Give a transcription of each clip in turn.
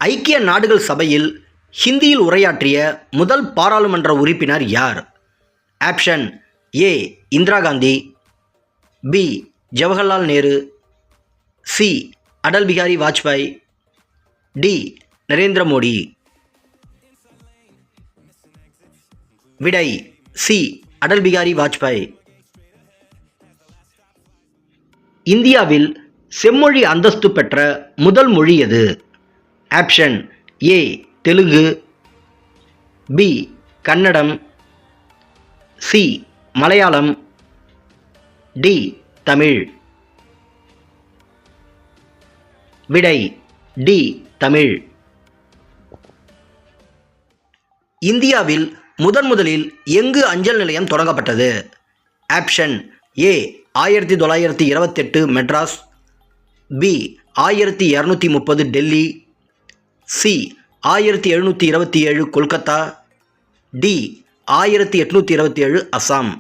ஐக்கிய நாடுகள் சபையில் ஹிந்தியில் உரையாற்றிய முதல் பாராளுமன்ற உறுப்பினர் யார்? Option A Indira Gandhi, B Jawaharlal Nehru, C Atal Bihari Vajpayee, D Narendra Modi. விடை சி அடல் பிகாரி வாஜ்பாய். இந்தியாவில் செம்மொழி அந்தஸ்து பெற்ற முதல் மொழி எது? Option A Telugu, B Kannada, C Malayalam, D Tamil. விடை டி தமிழ். இந்தியாவில் முதலில் எங்கு அஞ்சல் நிலையம் தொடங்கப்பட்டது? Option A 1928 Madras, B 1230 Delhi, C 1727 Kolkata, D 1827 Assam.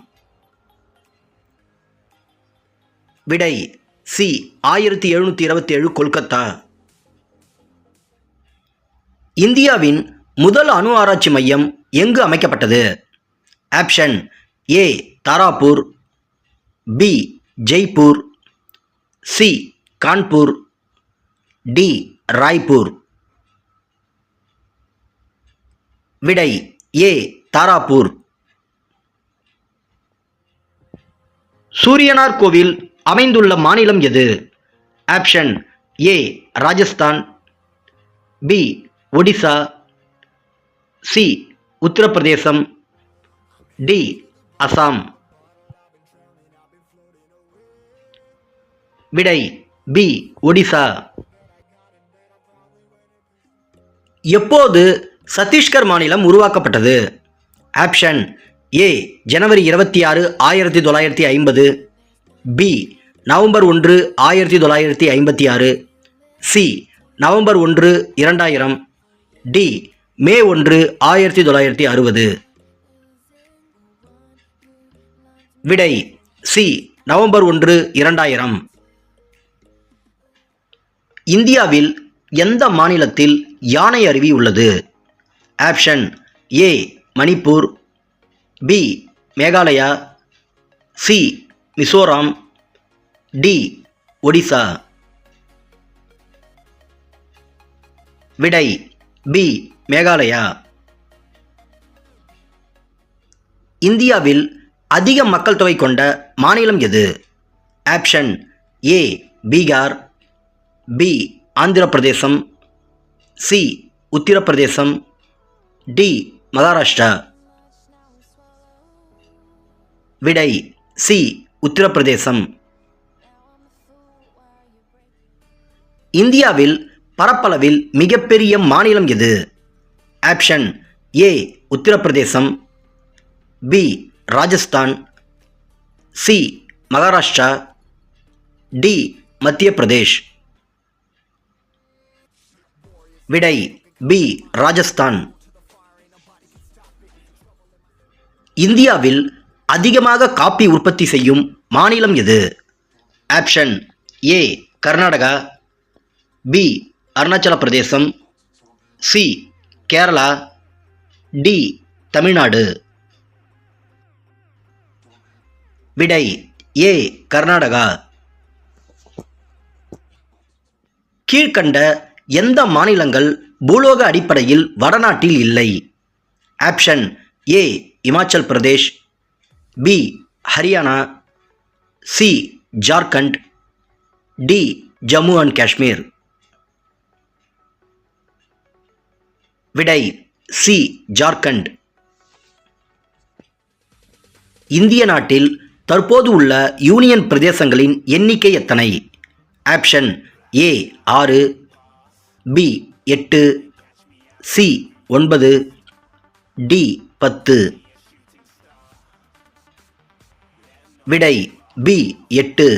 விடை சி 1727 கொல்கத்தா. இந்தியாவின் முதல் அணு ஆராய்ச்சி மையம் எங்கு அமைக்கப்பட்டது? Option A Tarapur, B Jaipur, C Kanpur, D Raipur. விடை ஏ தாராப்பூர். சூரியனார் கோவில் அமைந்துள்ள மாநிலம் எது? Option A Rajasthan, B Odisha, C Uttar Pradesh, D Assam. விடை பி ஒடிசா. எப்போது சத்தீஸ்கர் மாநிலம் உருவாக்கப்பட்டது? ஆப்ஷன் ஏ ஜனவரி 26, 1950, பி நவம்பர் 1, 1956, சி நவம்பர் 1, 2000, டி மே 1, 1960. விடை சி நவம்பர் 1, 2000. இந்தியாவில் எந்த மாநிலத்தில் யானை அருவி உள்ளது? Option A Manipur, B Meghalaya, C Mizoram, D Odisha. விடை பி மேகாலயா. இந்தியாவில் அதிக மக்கள் தொகை கொண்ட மாநிலம் எது? Option A Bihar, B Andhra Pradesh, C Uttar Pradesh, D Maharashtra. விடை சி உத்தரப்பிரதேசம். இந்தியாவில் பரப்பளவில் மிகப்பெரிய மாநிலம் எது? Option A Uttar Pradesh, B Rajasthan, C Maharashtra, D Madhya Pradesh. விடை பி ராஜஸ்தான். இந்தியாவில் அதிகமாக காபி உற்பத்தி செய்யும் மாநிலம் எது? Option A Karnataka, B Arunachal Pradesh, C Kerala, D Tamil Nadu. விடை ஏ கர்நாடகா. கீழ்கண்ட எந்த மாநிலங்கள் பூலோக அடிப்படையில் வடநாட்டில் இல்லை? Option A Himachal Pradesh, B Haryana, C Jharkhand, D Jammu and Kashmir. விடை சி ஜார்க்கண்ட். இந்திய நாட்டில் தற்போது உள்ள யூனியன் பிரதேசங்களின் எண்ணிக்கை எத்தனை? Option A 6, B 8, C 9, D 10. விடை பி 8.